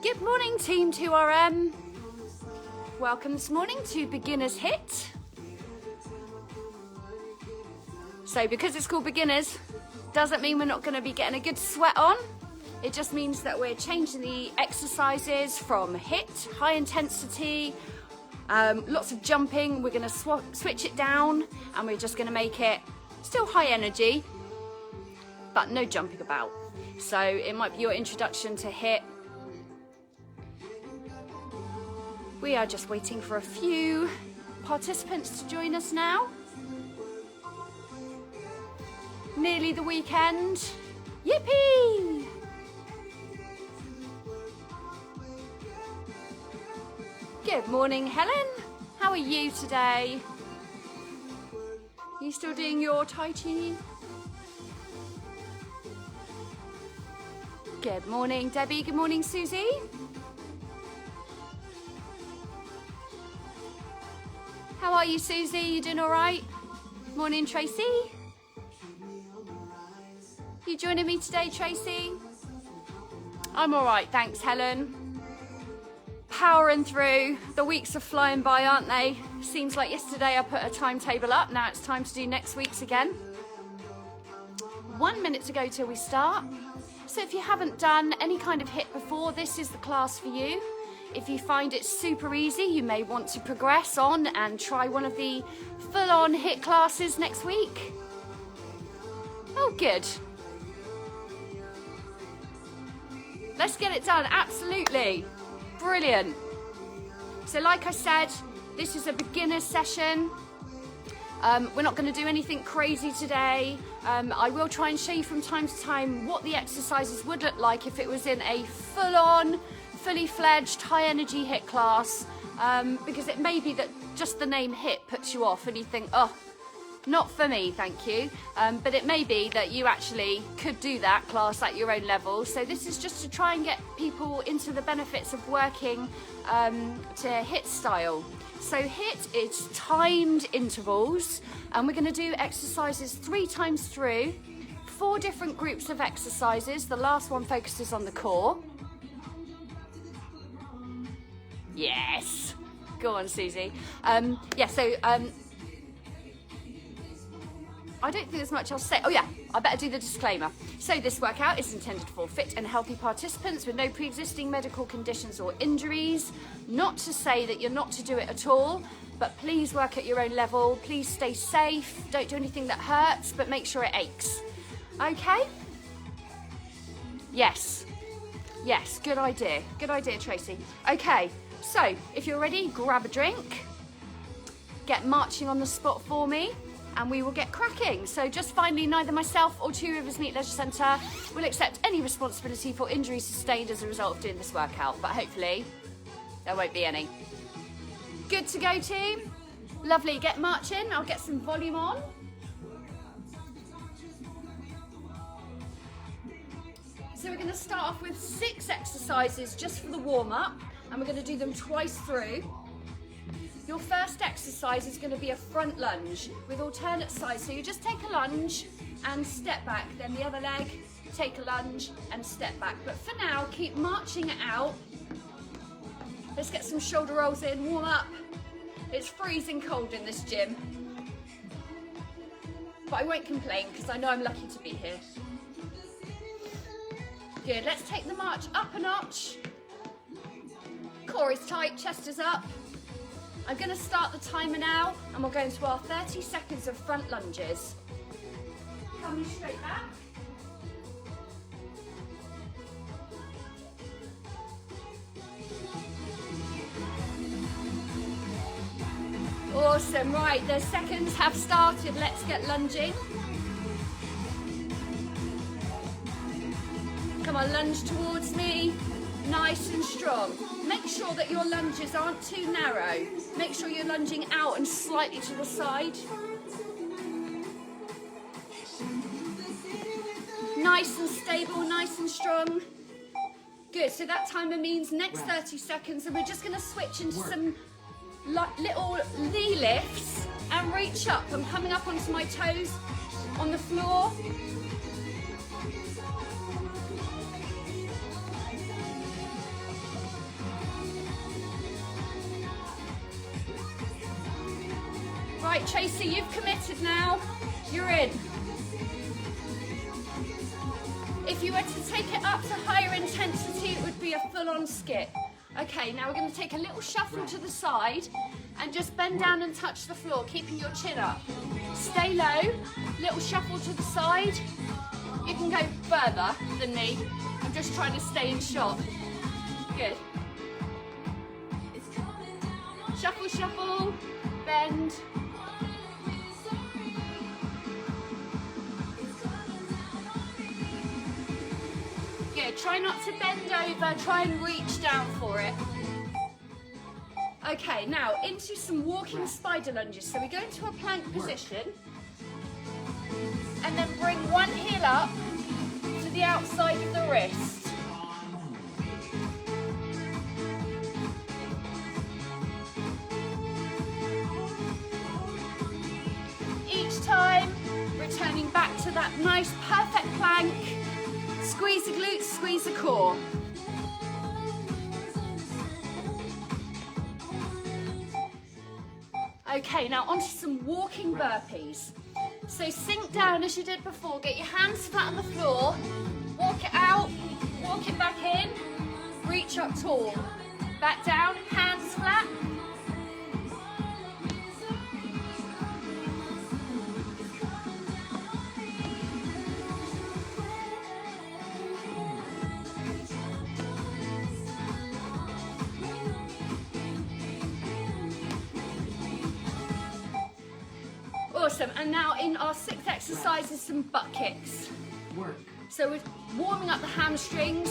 Good morning, Team 2RM. Welcome this morning to Beginners HIIT. So because it's called Beginners, doesn't mean we're not going to be getting a good sweat on. It just means that we're changing the exercises from HIIT, high intensity, lots of jumping. We're going to switch it down and we're just going to make it still high energy, but no jumping about. So it might be your introduction to HIIT. We are just waiting for a few participants to join us now. Nearly the weekend. Yippee! Good morning, Helen. How are you today? You still doing your Tai Chi? Good morning, Debbie. Good morning, Susie. How are you, Susie? You doing all right? Morning, Tracy. You joining me today, Tracy? I'm all right, thanks, Helen. Powering through. The weeks are flying by, aren't they? Seems like yesterday I put a timetable up. Now it's time to do next week's again. 1 minute to go till we start. So if you haven't done any kind of HIIT before, this is the class for you. If you find it super easy, you may want to progress on and try one of the full-on HIIT classes next week. Oh, good. Let's get it done, absolutely. Brilliant. So like I said, this is a beginner session. We're not going to do anything crazy today. I will try and show you from time to time what the exercises would look like if it was in a full-on, fully fledged, high energy HIIT class, because it may be that just the name HIIT puts you off and you think, oh, not for me, thank you. But it may be that you actually could do that class at your own level. So this is just to try and get people into the benefits of working to HIIT style. So HIIT is timed intervals, and we're going to do exercises 3 times through, 4 different groups of exercises. The last one focuses on the core. Yes. Go on, Susie. I don't think there's much else to say. Oh yeah, I better do the disclaimer. So this workout is intended for fit and healthy participants with no pre-existing medical conditions or injuries. Not to say that you're not to do it at all, but please work at your own level. Please stay safe. Don't do anything that hurts, but make sure it aches. Okay? Yes. Yes, good idea. Good idea, Tracy. Okay. So, if you're ready, grab a drink, get marching on the spot for me, and we will get cracking. So just finally, neither myself or Two Riversmeet Leisure Centre will accept any responsibility for injuries sustained as a result of doing this workout, but hopefully there won't be any. Good to go, team? Lovely, get marching. I'll get some volume on. So we're gonna start off with 6 exercises just for the warm-up, and we're going to do them twice through. Your first exercise is going to be a front lunge with alternate sides. So you just take a lunge and step back, then the other leg, take a lunge and step back. But for now, keep marching it out. Let's get some shoulder rolls in, warm up. It's freezing cold in this gym. But I won't complain because I know I'm lucky to be here. Good, let's take the march up a notch. Core is tight, chest is up. I'm going to start the timer now and we'll go into our 30 seconds of front lunges. Coming straight back. Awesome, right, the seconds have started. Let's get lunging. Come on, lunge towards me. Nice and strong. Make sure that your lunges aren't too narrow. Make sure you're lunging out and slightly to the side. Nice and stable, nice and strong. Good, so that timer means next 30 seconds, and we're just going to switch into some little knee lifts and reach up. I'm coming up onto my toes on the floor. Right, Tracy, you've committed now. You're in. If you were to take it up to higher intensity, it would be a full-on skip. Okay, now we're going to take a little shuffle to the side and just bend down and touch the floor, keeping your chin up. Stay low, little shuffle to the side. You can go further than me. I'm just trying to stay in shot. Good. Shuffle, shuffle, bend. Good, try not to bend over, try and reach down for it. Okay, now into some walking spider lunges. So we go into a plank position and then bring one heel up to the outside of the wrist. Each time, returning back to that nice perfect plank. Squeeze the glutes, squeeze the core. Okay, now onto some walking burpees. So sink down as you did before, get your hands flat on the floor, walk it out, walk it back in, reach up tall. Back down, hands flat. Awesome, and now in our sixth exercise is some butt kicks. Work. So we're warming up the hamstrings.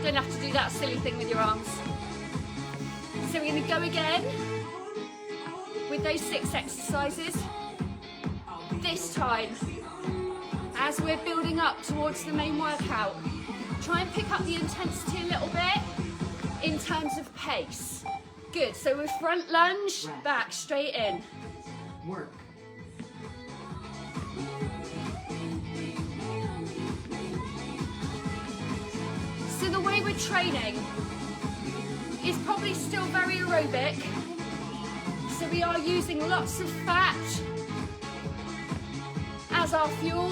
Don't have to do that silly thing with your arms. So we're going to go again with those 6 exercises. This time, as we're building up towards the main workout, try and pick up the intensity a little bit in terms of pace. Good, so with front lunge, back, straight in. Work. So the way we're training is probably still very aerobic. So we are using lots of fat as our fuel,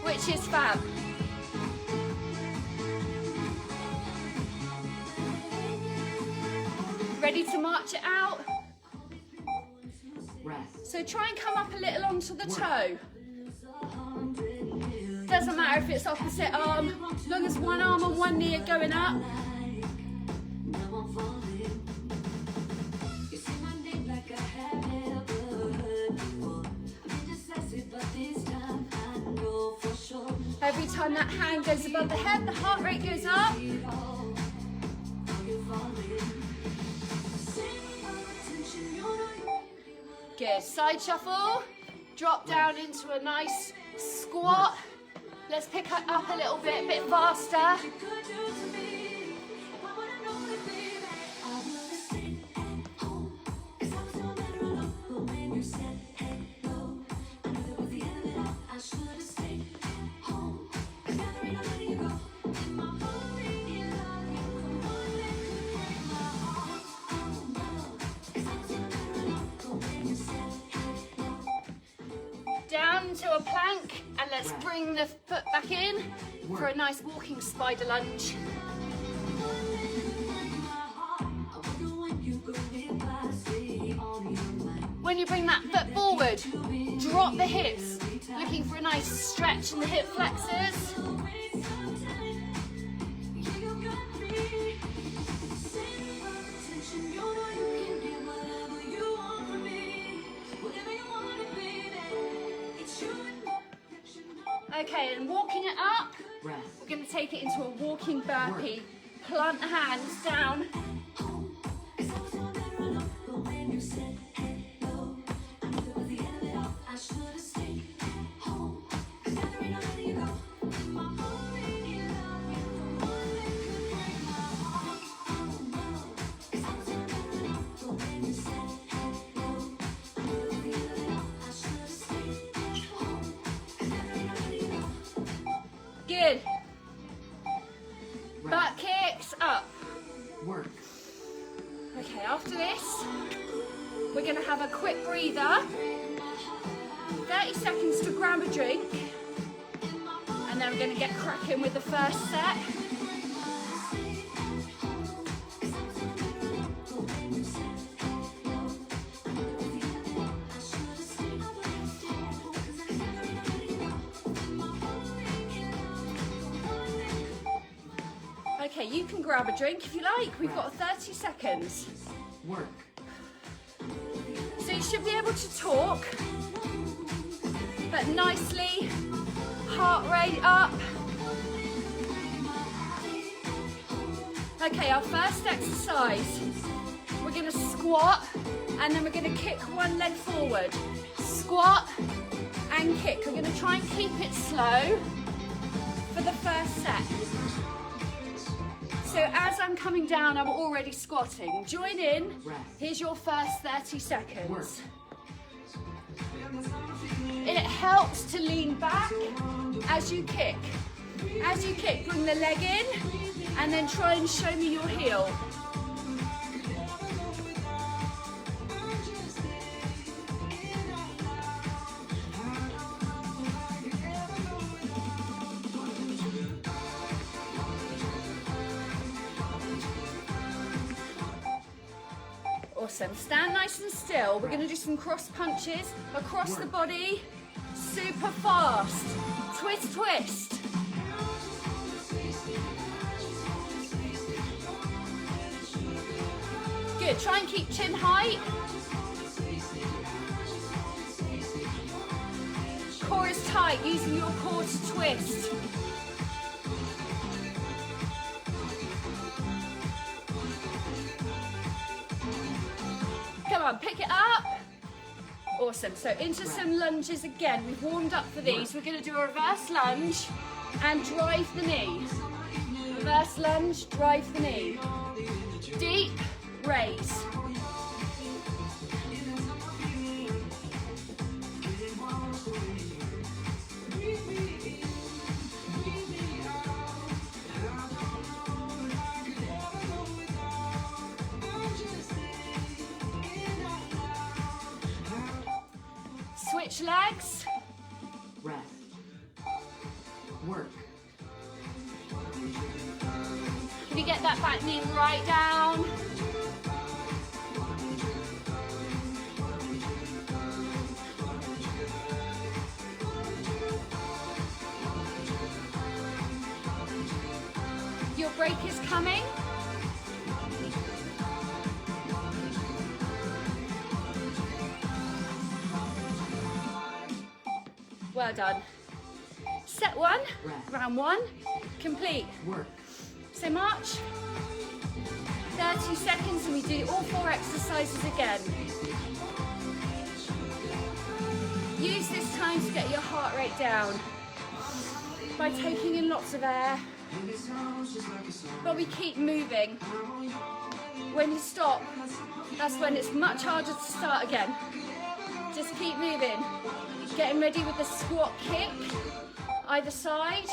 which is fab. Ready to march it out? Rest. So try and come up a little onto the toe. Doesn't matter if it's opposite arm, as long as one arm and one knee are going up. Every time that hand goes above the head, the heart rate goes up. Good, side shuffle, drop down into a nice squat. Let's pick it up a little bit faster. Down to a plank, and let's bring the foot back in for a nice walking spider lunge. When you bring that foot forward, drop the hips, looking for a nice stretch in the hip flexors. Okay, and walking it up, we're going to take it into a walking burpee. Plant the hands down. Good. Butt quick breather. 30 seconds to grab a drink. And then we're going to get cracking with the first set. Okay, you can grab a drink if you like. We've got 30 seconds. Work. So you should be able to talk, but nicely, heart rate up. Okay, our first exercise, we're going to squat and then we're going to kick one leg forward. Squat and kick. We're going to try and keep it slow for the first set. So as I'm coming down, I'm already squatting. Join in. Here's your first 30 seconds. It helps to lean back as you kick. As you kick, bring the leg in and then try and show me your heel. Awesome. Stand nice and still. We're going to do some cross punches across the body. Super fast. Twist, twist. Good. Try and keep chin height. Core is tight, using your core to twist. Come on, pick it up. Awesome. So into some lunges again. We've warmed up for these. We're going to do a reverse lunge and drive the knee. Reverse lunge, drive the knee. Deep, raise. Switch legs. Rest. Work. Can you get that back knee right down? Your break is coming. Well done. Set one, round one, complete. Work. So march, 30 seconds and we do all 4 exercises again. Use this time to get your heart rate down by taking in lots of air, but we keep moving. When you stop, that's when it's much harder to start again. Just keep moving. Getting ready with the squat kick, either side,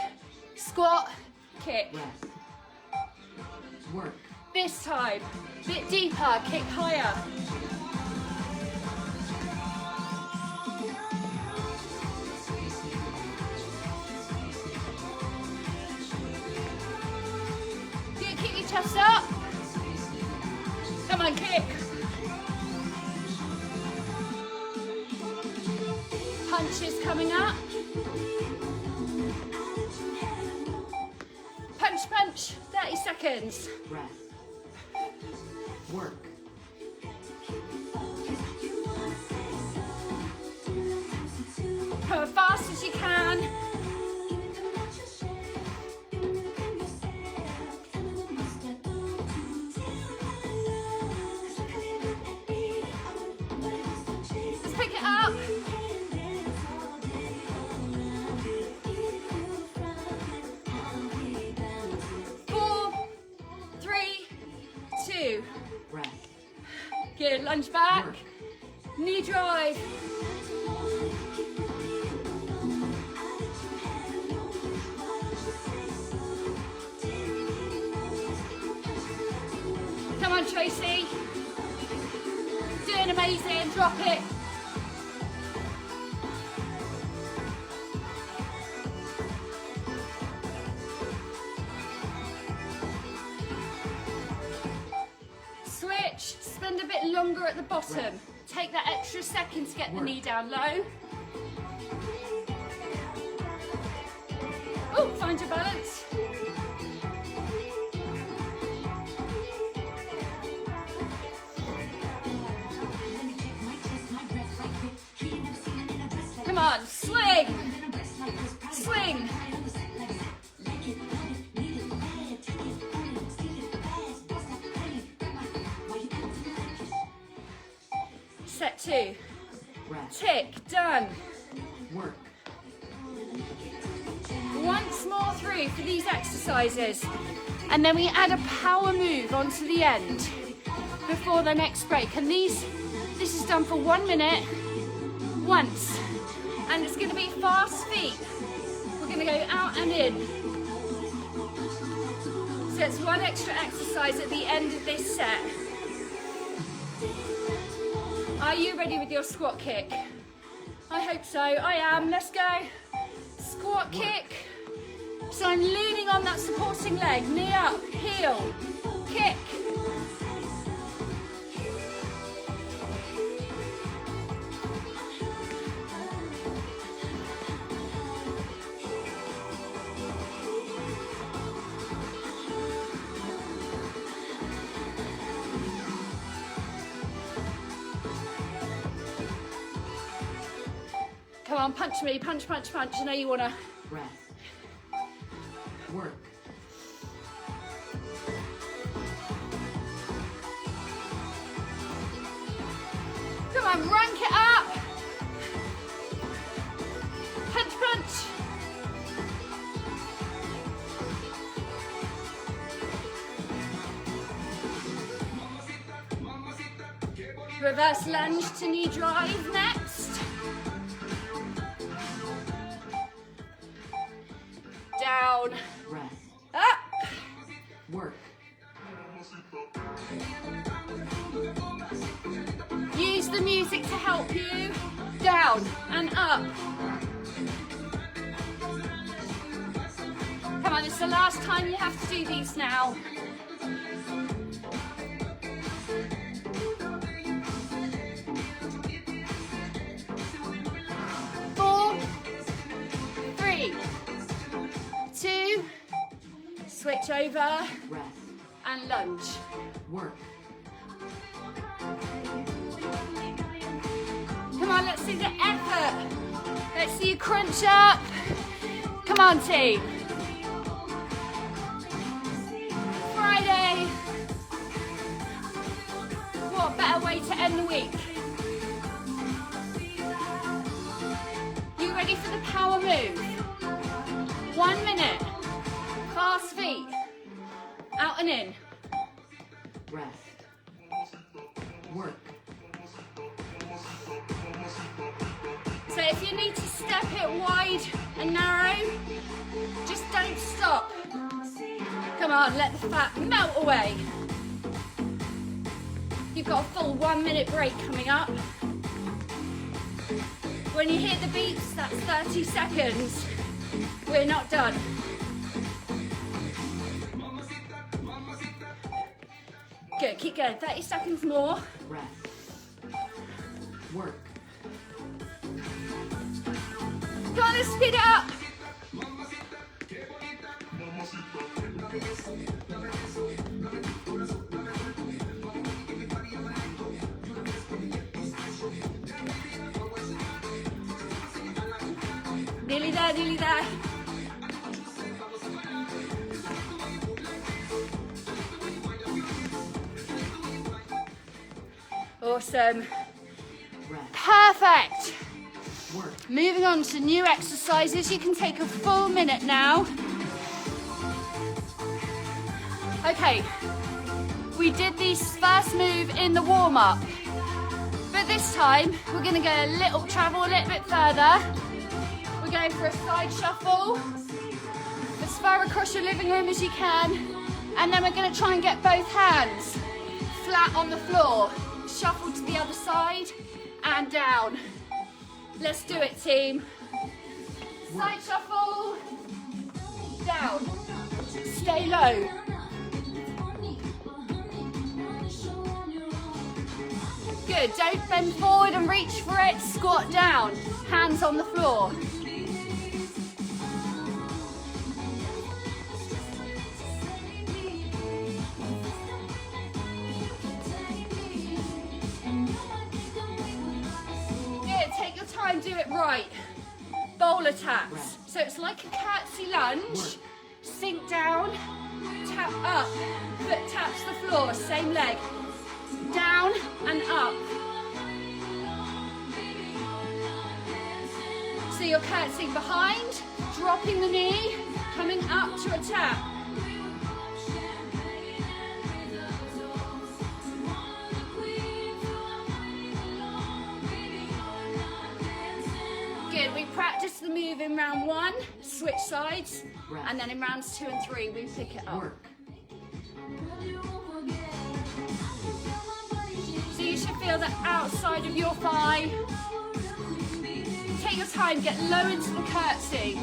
squat, kick. Rest. Work. This time, bit deeper, kick higher. Good, keep your chest up. Come on, kick. Punches coming up. Punch, punch, 30 seconds. Rest. Work. Come as fast as you can. Let's pick it up. Rest. Good, lunge back. Work. Knee drive. Come on, Tracy. Doing amazing, drop it. Switch, spend a bit longer at the bottom. Take that extra second to get the knee down low. Oh, find your balance. Come on, swing. Swing. Set 2. Tick, done. Work. Once more through for these exercises. And then we add a power move onto the end before the next break. And this is done for 1 minute, once. And it's gonna be fast feet. We're gonna go out and in. So it's one extra exercise at the end of this set. Are you ready with your squat kick? I hope so, I am, let's go. Squat kick. So I'm leaning on that supporting leg, knee up, heel, kick. Come on, punch me, punch, punch, punch. I know you wanna. Breath. Work. Come on, rank it up. Punch, punch. Reverse lunge to knee drive next. Down. Breath. Up. Work. Use the music to help you. Down and up. Come on, it's the last time you have to do these now. Four, three, two, switch over, Breath. and lunge. Work. Come on, let's see the effort. Let's see you crunch up. Come on, team. Friday. What better way to end the week? You ready for the power move? 1 minute. Fast feet. Out and in. Breath. Work. So if you need to step it wide and narrow, just don't stop. Come on, let the fat melt away. You've got a full 1 minute break coming up. When you hear the beeps, that's 30 seconds. We're not done. Good, keep going, 30 seconds more. Breath. Work. Come on, let's speed it up. Nearly there, nearly there. Awesome. Breath. Perfect. Work. Moving on to new exercises. You can take a full minute now. Okay, we did this first move in the warm-up, but this time we're going to go travel a little bit further. We're going for a side shuffle as far across your living room as you can, and then we're going to try and get both hands flat on the floor. shuffle to the other side and down. Let's do it, team. Side shuffle, down, stay low. Good, don't bend forward and reach for it, squat down, hands on the floor. Good, take your time, do it right. Bowler taps, so it's like a curtsy lunge, sink down, tap up, foot taps the floor, same leg. Down and up. So you're curtsying behind, dropping the knee, coming up to a tap. Good, we practice the move in round 1, switch sides, and then in rounds 2 and 3 we pick it up. So you should feel the outside of your thigh. Take your time, get low into the curtsy.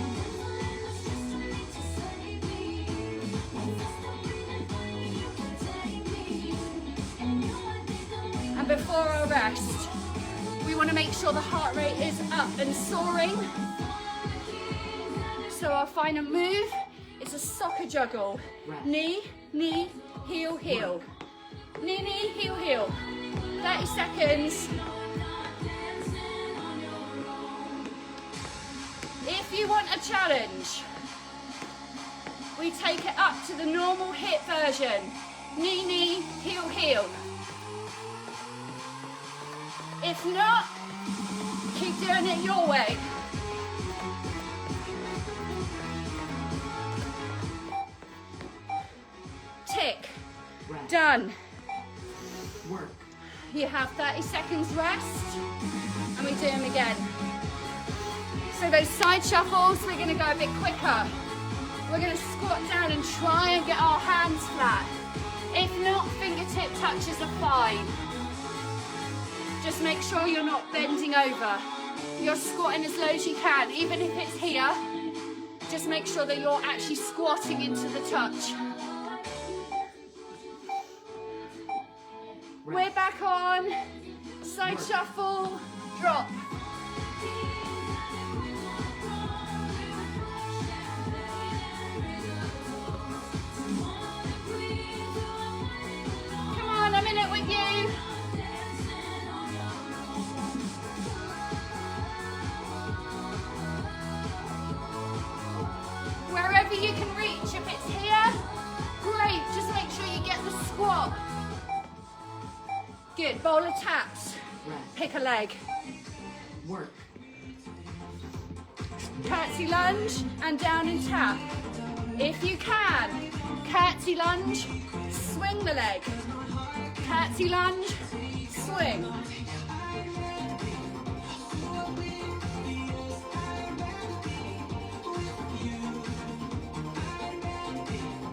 And before our rest, we want to make sure the heart rate is up and soaring. So our final move is a soccer juggle. Knee, knee, heel, heel. Knee, knee, heel, heel. 30 seconds. If you want a challenge, we take it up to the normal HIIT version. Knee, knee, heel, heel. If not, keep doing it your way. Tick. Done. Work. You have 30 seconds rest, and we do them again. So those side shuffles, we're going to go a bit quicker. We're going to squat down and try and get our hands flat. If not, fingertip touches are fine. Just make sure you're not bending over. You're squatting as low as you can, even if it's here. Just make sure that you're actually squatting into the touch. We're back on. Side shuffle, drop. Come on, I'm in it with you. Wherever you can reach, if it's here, great. Just make sure you get the squat. Good, bowler taps. Pick a leg. Work. Curtsy lunge and down and tap. If you can, curtsy lunge, swing the leg. Curtsy lunge, swing.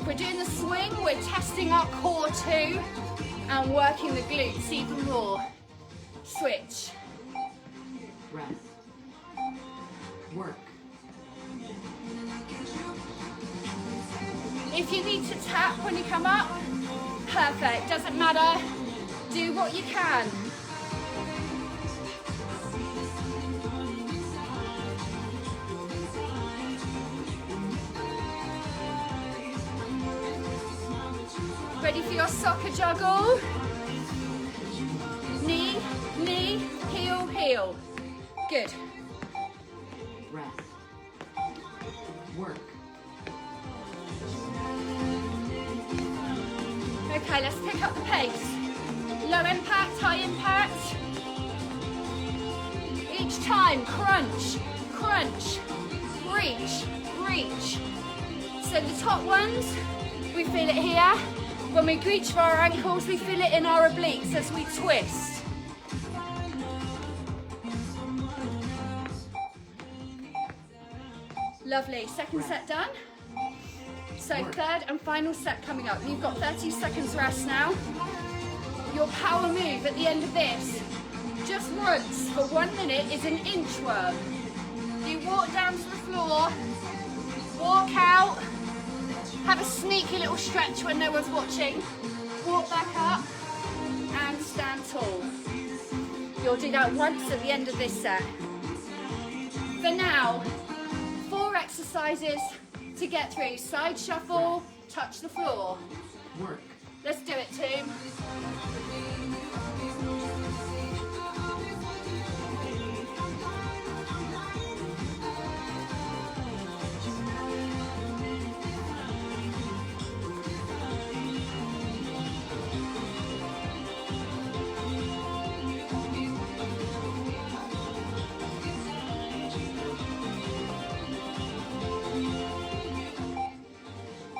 We're doing the swing, we're testing our core too and working the glutes even more. Switch. Rest. Work. If you need to tap when you come up, perfect, doesn't matter. Do what you can. Ready for your soccer juggle? Knee, knee, heel, heel. Good. Rest. Work. Okay, let's pick up the pace. Low impact, high impact. Each time, crunch, crunch, reach, reach. So the top ones, we feel it here. When we reach for our ankles, we feel it in our obliques as we twist. Lovely, second set done. So third and final set coming up. You've got 30 seconds rest now. Your power move at the end of this, just once for 1 minute, is an inchworm. You walk down to the floor, walk out, have a sneaky little stretch when no one's watching, walk back up, and stand tall. You'll do that once at the end of this set. For now, 4 exercises to get through. Side shuffle, touch the floor. Work. Let's do it, team.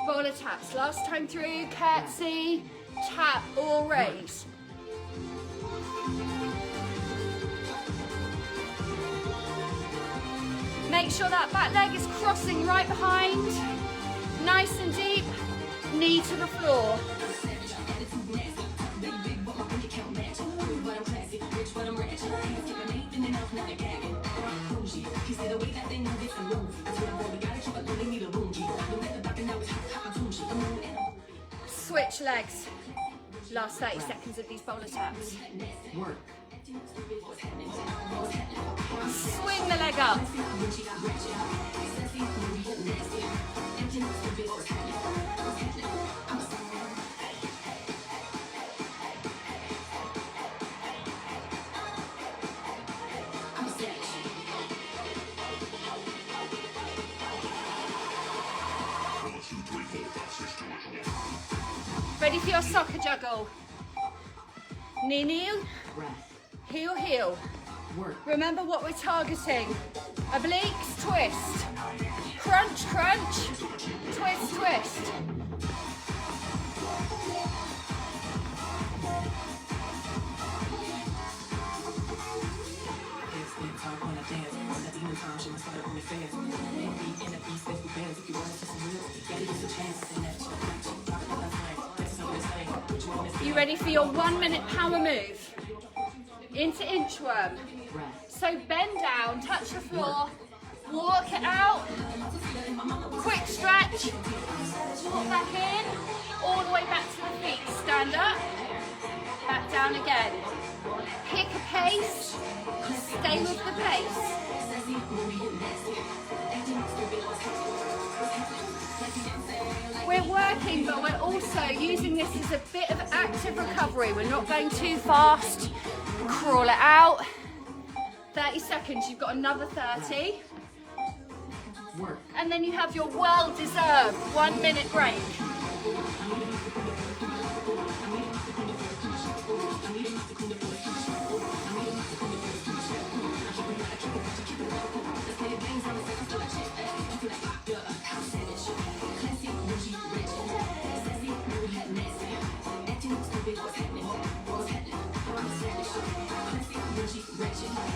Roller taps. Last time through, curtsy, tap or raise. Make sure that back leg is crossing right behind. Nice and deep. Knee to the floor. Switch legs. Last 30 seconds of these bowler taps. Work. Swing the leg up. Ready for your soccer juggle. Knee, kneel, Breath. heel, heel. Work. Remember what we're targeting. Obliques, twist. Crunch, crunch. Twist, twist. You ready for your 1 minute power move? Into inchworm. Breath. So bend down, touch the floor, walk it out, quick stretch, walk back in, all the way back to the feet, stand up, back down again. Pick a pace, stay with the pace. We're working, but we're also using this as a bit of active recovery. We're not going too fast. Crawl it out. 30 seconds, you've got another 30. Work. And then you have your well-deserved 1 minute break.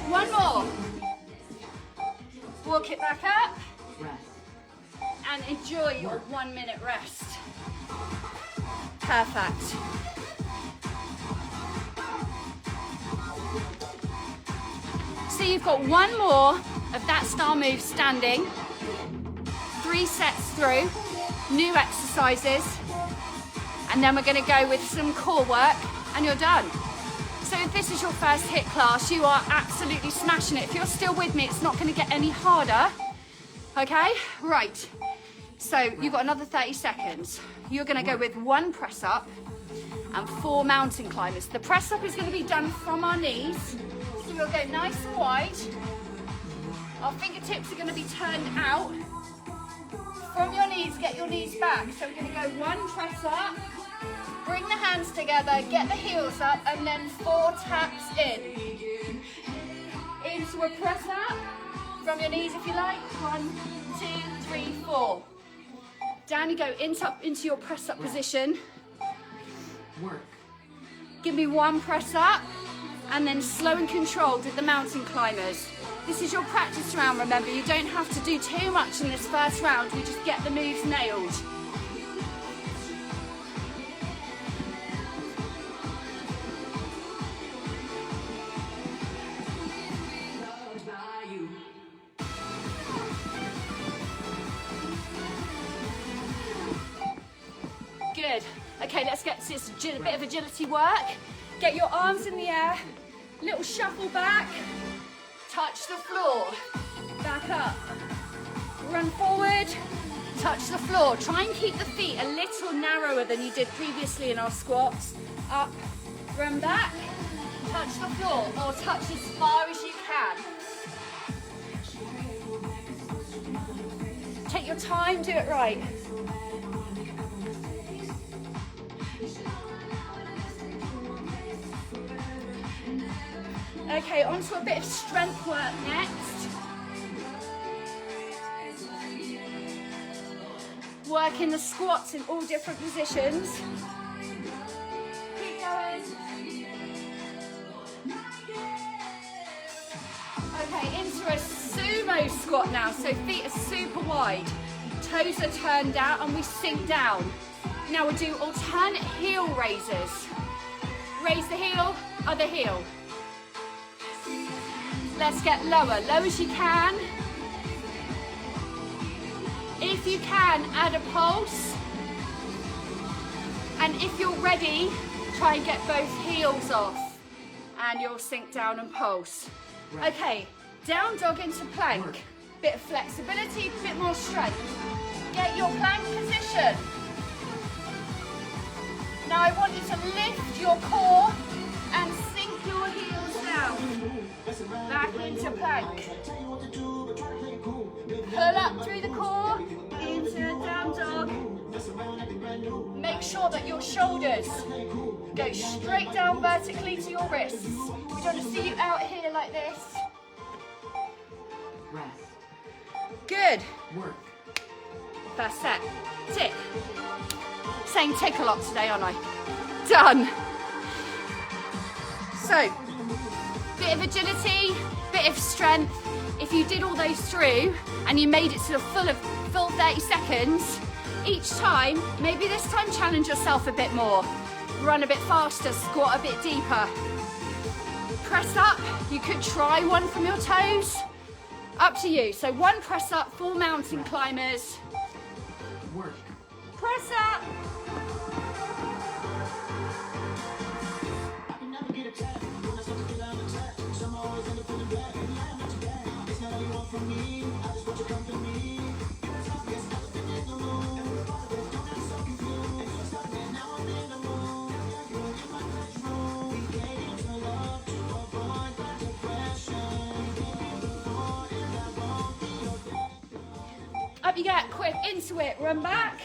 One more. Walk it back up. Breath. And enjoy your 1 minute rest. Perfect. So you've got one more of that style move standing. 3 sets through, new exercises, and then we're going to go with some core work and you're done. So if this is your first HIIT class, you are absolutely smashing it. If you're still with me, it's not going to get any harder. Okay, right. So you've got another 30 seconds. You're going to go with 1 press up and 4 mountain climbers. The press up is going to be done from our knees. So we'll go nice and wide. Our fingertips are going to be turned out. From your knees, get your knees back. So we're going to go 1 press up. Bring the hands together, get the heels up, and then 4 taps in. Into a press up. From your knees if you like. 1, 2, 3, 4. Down you go, into your press up position. Work. Give me 1 press up, and then slow and controlled with the mountain climbers. This is your practice round, remember. You don't have to do too much in this first round. We just get the moves nailed. Okay, let's get this a bit of agility work. Get your arms in the air, little shuffle back, touch the floor, back up, run forward, touch the floor. Try and keep the feet a little narrower than you did previously in our squats. Up, run back, touch the floor, or touch as far as you can. Take your time, do it right. Okay, onto a bit of strength work next. Working the squats in all different positions. Keep going. Okay, into a sumo squat now. So feet are super wide, toes are turned out, and we sink down. Now we'll do alternate heel raises. Raise the heel, other heel. Let's get lower, low as you can. If you can, add a pulse. And if you're ready, try and get both heels off. And you'll sink down and pulse. Okay, down dog into plank. Bit of flexibility, bit more strength. Get your plank position. Now I want you to lift your core and sink your heels down. Back into plank. Pull up through the core, into a down dog. Make sure that your shoulders go straight down vertically to your wrists. We don't want to see you out here like this. Rest. Good. Work. First set. Tick. Saying tick a lot today, aren't I? Done. So, bit of agility, bit of strength. If you did all those through and you made it to the full 30 seconds, each time, maybe this time challenge yourself a bit more. Run a bit faster, squat a bit deeper. Press up, you could try one from your toes. Up to you. So one press up, 4 mountain climbers. Work. Press up. Up you get, quick, into it, run back,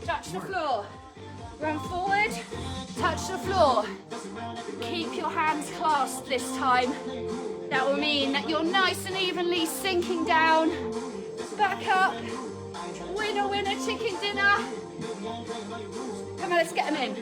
touch the floor, run forward, touch the floor. Keep your hands clasped this time. That will mean that you're nice and evenly sinking down, back up, winner, winner, chicken dinner. Come on, let's get them in.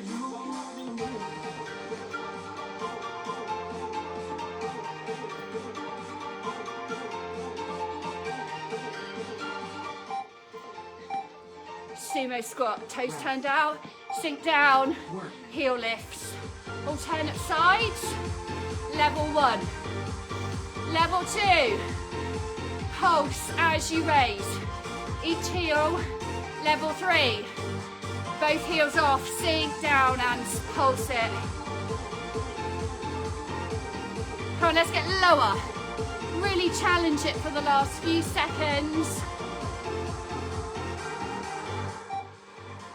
Sumo squat, toes turned out, sink down, heel lifts. Alternate sides, level 1. Level 2, pulse as you raise. Each heel, level 3. Both heels off, sink down and pulse it. Come on, let's get lower. Really challenge it for the last few seconds.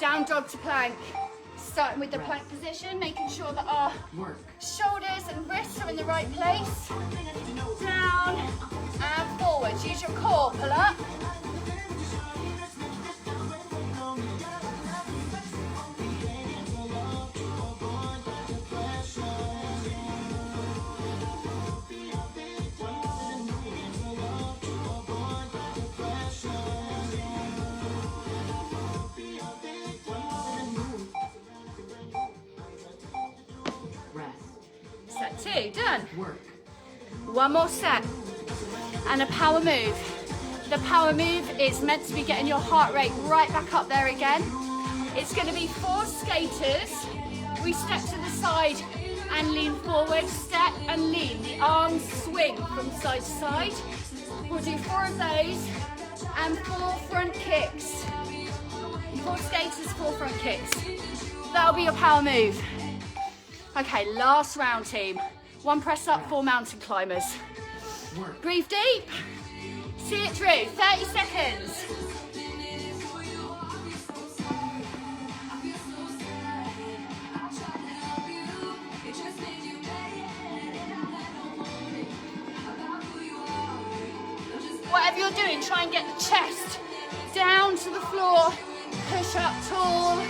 Down dog to plank. Starting with the plank position, making sure that our shoulders and wrists are in the right place. Down and forward. Use your core, pull up. Set 2, done. One more set and a power move. The power move is meant to be getting your heart rate right back up there again. It's going to be 4 skaters. We step to the side and lean forward, step and lean. The arms swing from side to side. We'll do 4 of those and 4 front kicks. 4 skaters, 4 front kicks. That'll be your power move. Okay, last round, team. 1 press up, 4 mountain climbers. Work. Breathe deep. See it through. 30 seconds. Whatever you're doing, try and get the chest down to the floor. Push up tall.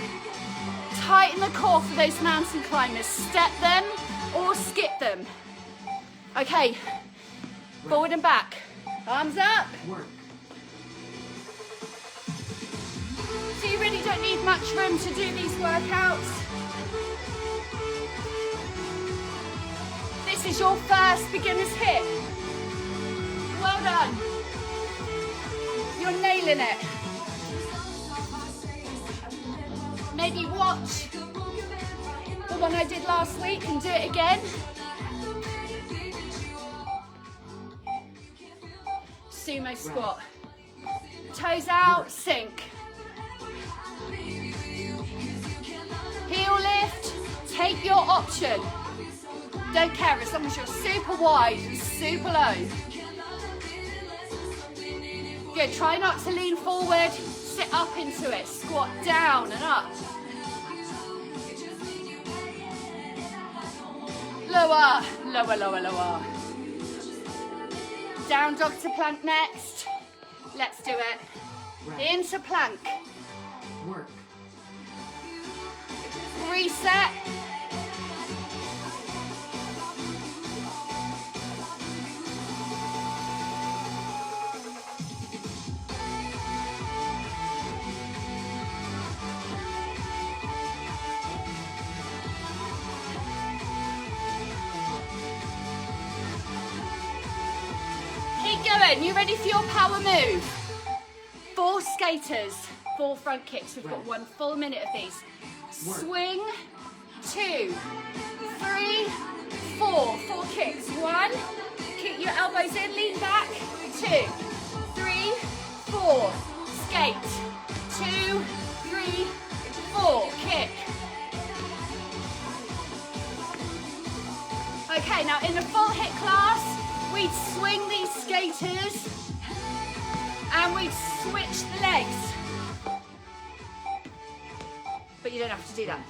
Tighten the core for those mountain climbers. Step them or skip them. Okay, forward and back. Arms up. Work. So you really don't need much room to do these workouts. This is your first beginner's HIIT. Well done. You're nailing it. Maybe watch the one I did last week and do it again. Sumo squat. Toes out, sink. Heel lift, take your option. Don't care as long as you're super wide and super low. Good, try not to lean forward, sit up into it, squat down and up. Lower, lower, lower, lower. Down dog to plank next. Let's do it. Into plank. Work. Reset. Keep going. You ready for your power move? 4 skaters, 4 front kicks. We've got 1 full minute of these. Swing, 2, 3, 4. 4 kicks. 1. Keep your elbows in, lean back. 2, 3, 4. Skate. 2, 3, 4. Kick. Okay, now in a full HIIT class, we'd swing these skaters and we'd switch the legs. But you don't have to do that.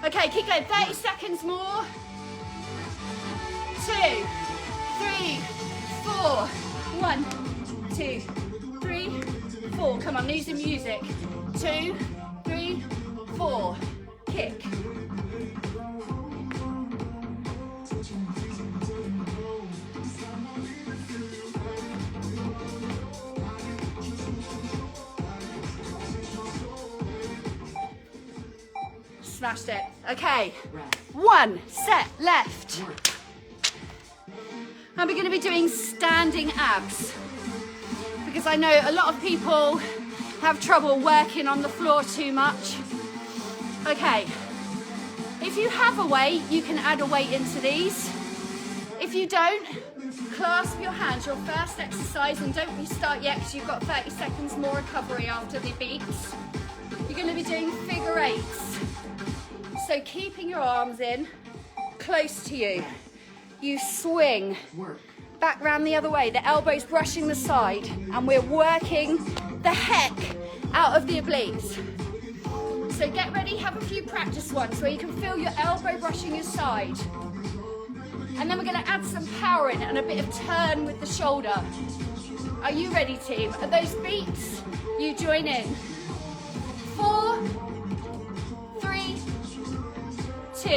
Okay, keep going. 30 seconds more. 2, 3, 4. 1, 2, 3, 4. Come on, lose the music. 2, 3, 4. Kick. Smashed it. Okay. 1 set left. And we're going to be doing standing abs, because I know a lot of people have trouble working on the floor too much. Okay. If you have a weight, you can add a weight into these. If you don't, clasp your hands. Your first exercise, and don't restart yet because you've got 30 seconds more recovery after the beats. You're going to be doing figure 8s. So keeping your arms in, close to you. You swing back round the other way. The elbow's brushing the side, and we're working the heck out of the obliques. So get ready, have a few practice ones where you can feel your elbow brushing your side. And then we're going to add some power in and a bit of turn with the shoulder. Are you ready, team? At those beats, you join in. 4, 3, 2.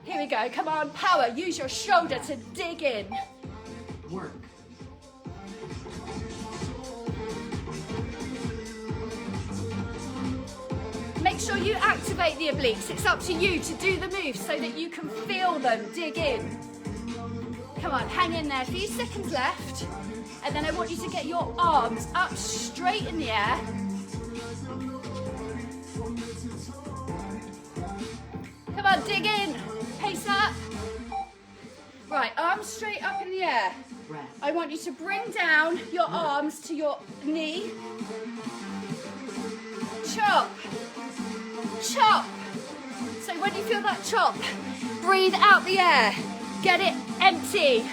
Here we go. Come on, power. Use your shoulder to dig in. Work. Make sure you activate the obliques. It's up to you to do the move so that you can feel them dig in. Come on, hang in there. A few seconds left. And then I want you to get your arms up straight in the air. Come on, dig in. Pace up. Right, arms straight up in the air. I want you to bring down your arms to your knee. chop, chop. So when you feel that chop, breathe out the air, get it empty.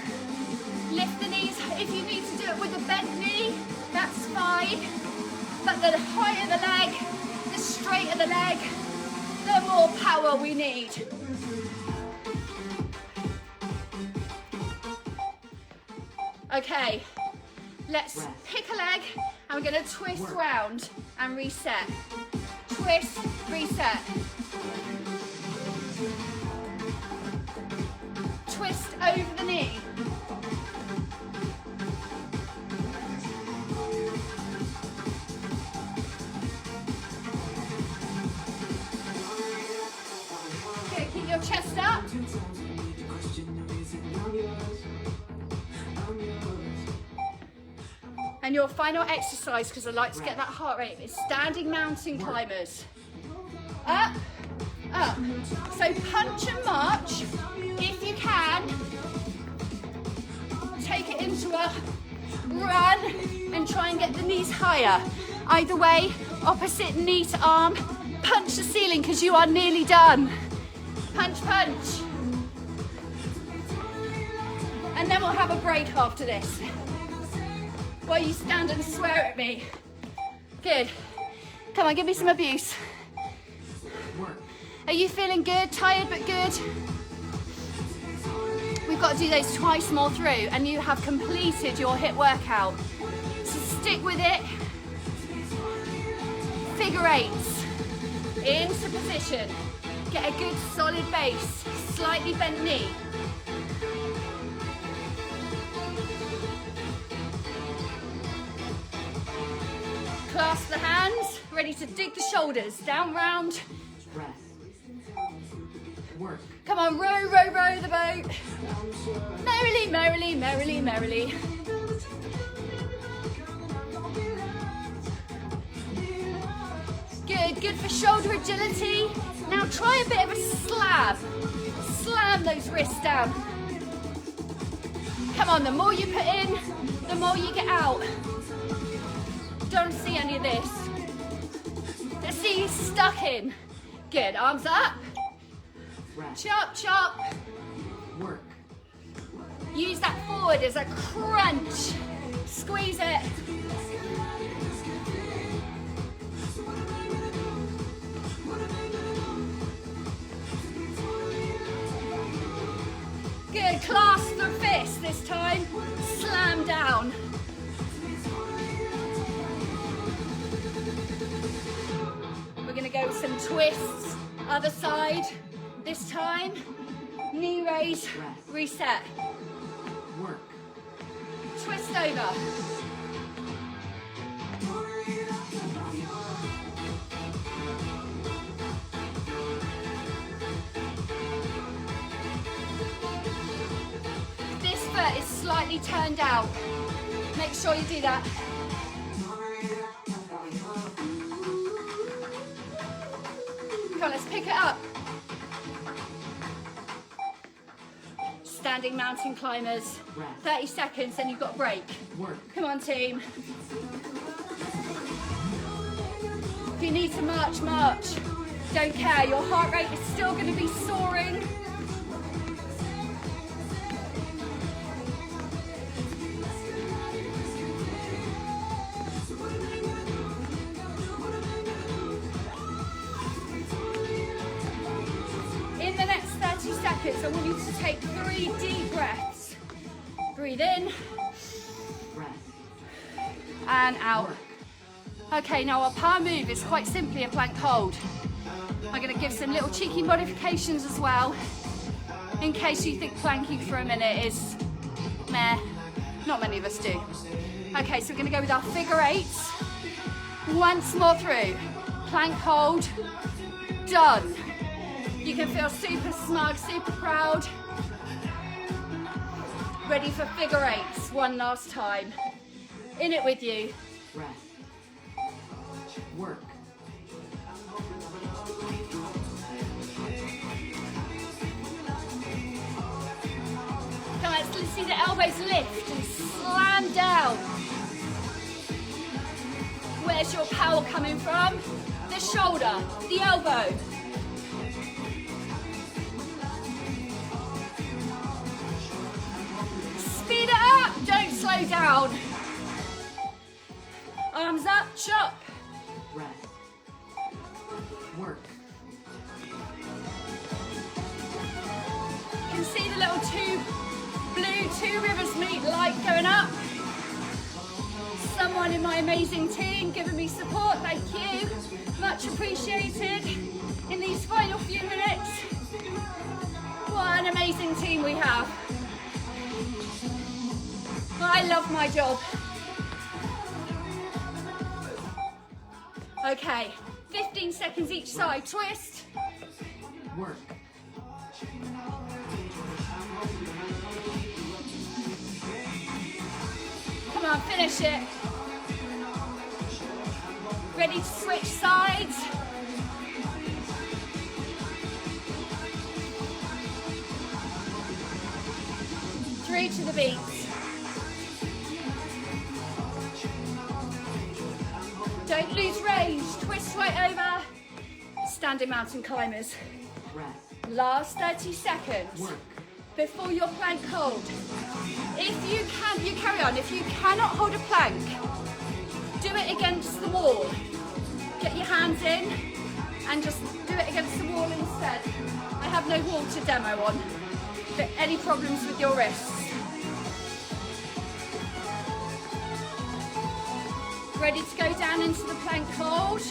Lift the knees. If you need to do it with a bent knee, that's fine. But the higher the leg, the straighter the leg, the more power we need. Okay, let's pick a leg and we're going to twist round and reset. Twist, reset. Twist over the knee. Okay, keep your chest up. And your final exercise, because I like to get that heart rate, is standing mountain climbers. Up, up. So punch and march, if you can. Take it into a run and try and get the knees higher. Either way, opposite knee to arm, punch the ceiling because you are nearly done. Punch, punch. And then we'll have a break after this. While you stand and swear at me. Good. Come on, give me some abuse. Are you feeling good? Tired but good? We've got to do those twice more through and you have completed your HIIT workout. So stick with it. Figure eights. Into position. Get a good solid base. Slightly bent knee. Clasp the hands, ready to dig the shoulders, down, round. Work. Come on, row, row, row the boat. Merrily, merrily, merrily, merrily. Good, good for shoulder agility. Now try a bit of a slam. Slam those wrists down. Come on, the more you put in, the more you get out. Don't see any of this. Let's see you stuck in. Good, arms up. Chop, chop. Work. Use that forward as a crunch. Squeeze it. Good, clasp the fist this time. Slam down. We're gonna go with some twists. Other side. This time, knee raise, reset. Work. Twist over. This foot is slightly turned out. Make sure you do that. Come on, let's pick it up. Standing mountain climbers, 30 seconds, then you've got a break. Work. Come on, team. If you need to march, march. Don't care, your heart rate is still going to be soaring. In the next 30 seconds, I want you to take 3 deep breaths. Breathe in and out. Okay, now our power move is quite simply a plank hold. I'm going to give some little cheeky modifications as well, in case you think planking for a minute is meh. Not many of us do. Okay, so we're going to go with our figure eights. Once more through. Plank hold. Done. You can feel super smug, super proud. Ready for figure eights. One last time. In it with you. Work. Come on, let's see the elbows lift and slam down. Where's your power coming from? the shoulder, the elbow. Speed it up, don't slow down. Arms up, chop. Rest. Work. You can see the little blue Two Riversmeet light going up. Someone in my amazing team giving me support, thank you. Much appreciated in these final few minutes. What an amazing team we have. I love my job. Okay, 15 seconds each side, twist. Work. Come on, finish it. Ready to switch sides. Three to the beats. Don't lose range. Twist right over. Standing mountain climbers. Rest. Last 30 seconds. Work. Before your plank hold. If you can, you carry on. If you cannot hold a plank, do it against the wall. Get your hands in and just do it against the wall instead. I have no wall to demo on, but any problems with your wrists? Ready to go down into the plank hold.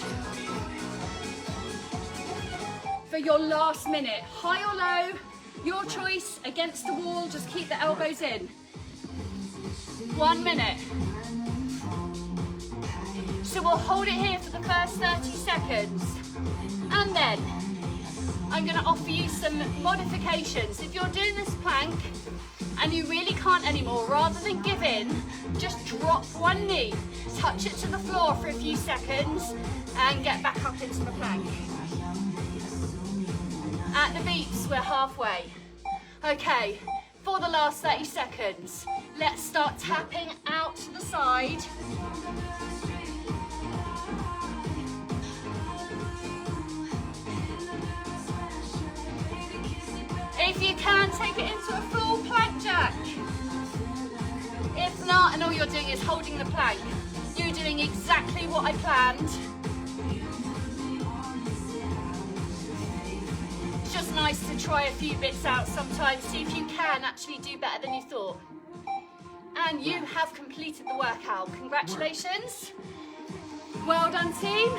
For your last minute, high or low, your choice, against the wall, just keep the elbows in. 1 minute. So we'll hold it here for the first 30 seconds. And then I'm gonna offer you some modifications. If you're doing this plank and you really can't anymore, rather than give in, just drop one knee, touch it to the floor for a few seconds and get back up into the plank. At the beats, we're halfway. Okay, for the last 30 seconds, let's start tapping out to the side. If you can, take it into a full plank jack. If not, and all you're doing is holding the plank, you're doing exactly what I planned. It's just nice to try a few bits out sometimes, see if you can actually do better than you thought. And you have completed the workout. Congratulations. Well done, team.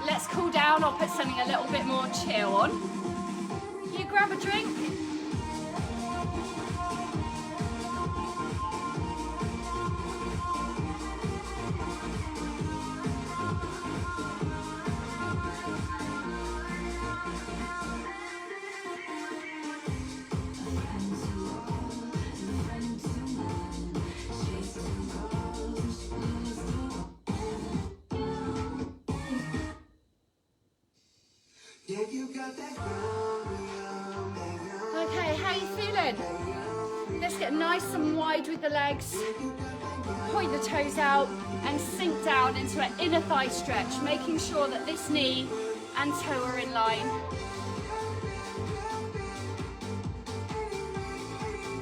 Let's cool down. I'll put something a little bit more chill on. You grab a drink. Okay, how you feeling? Let's get nice and wide with the legs. Point the toes out and sink down into an inner thigh stretch, making sure that this knee and toe are in line.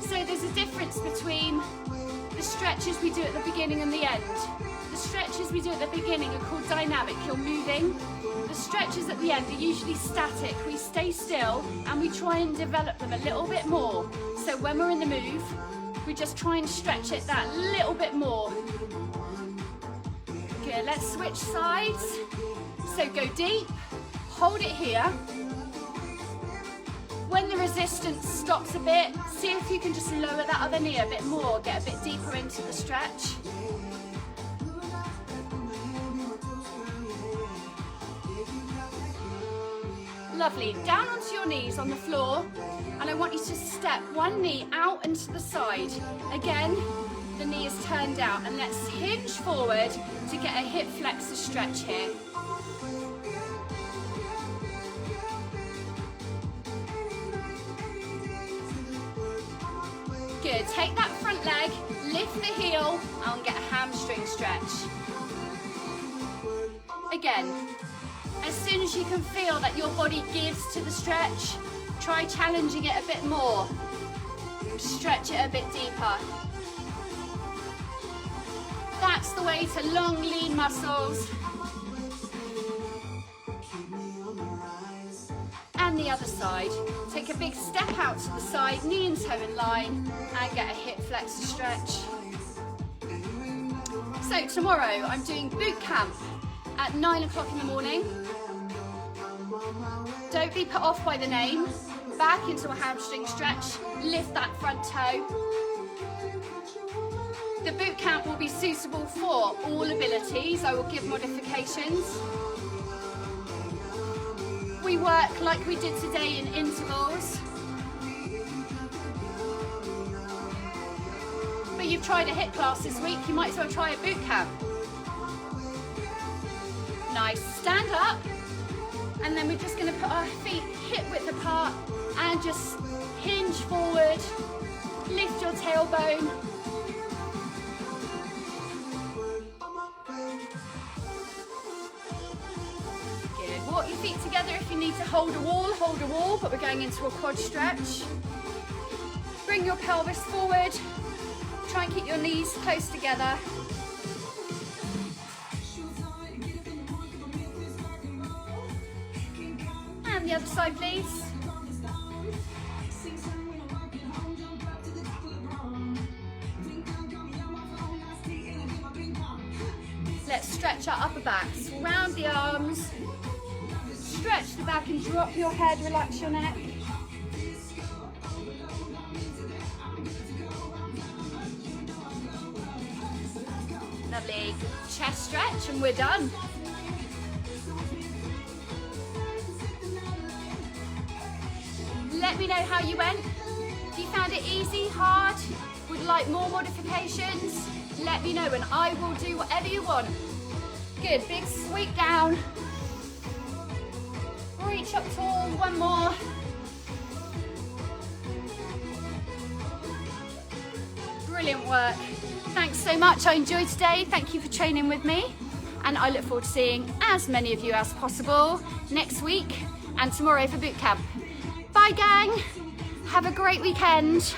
So there's a difference between the stretches we do at the beginning and the end. The stretches we do at the beginning are called dynamic, you're moving. The stretches at the end are usually static. We stay still and we try and develop them a little bit more. So when we're in the move, we just try and stretch it that little bit more. Good, let's switch sides. So go deep, hold it here. When the resistance stops a bit, see if you can just lower that other knee a bit more, get a bit deeper into the stretch. Lovely, down onto your knees on the floor, and I want you to step one knee out and to the side. Again, the knee is turned out, and let's hinge forward to get a hip flexor stretch here. Good, take that front leg, lift the heel, and get a hamstring stretch. Again, As soon as you can feel that your body gives to the stretch, try challenging it a bit more. Stretch it a bit deeper. That's the way to long, lean muscles. And the other side. Take a big step out to the side, knee and toe in line, and get a hip flexor stretch. So tomorrow I'm doing boot camp at 9 o'clock in the morning. Don't be put off by the name. Back into a hamstring stretch, lift that front toe. The boot camp will be suitable for all abilities. I will give modifications. We work like we did today in intervals. But you've tried a HIIT class this week, you might as well try a boot camp. Nice, stand up. And then we're just gonna put our feet hip width apart and just hinge forward, lift your tailbone. Good, walk your feet together. If you need to hold a wall, but we're going into a quad stretch. Bring your pelvis forward, try and keep your knees close together. And the other side, please. Let's stretch our upper backs. Round the arms. Stretch the back and drop your head, relax your neck. Lovely. Chest stretch and we're done. Let me know how you went. If you found it easy, hard, would like more modifications, let me know and I will do whatever you want. Good, big sweep down. Reach up tall, one more. Brilliant work. Thanks so much, I enjoyed today. Thank you for training with me. And I look forward to seeing as many of you as possible next week and tomorrow for boot camp. Bye gang, have a great weekend.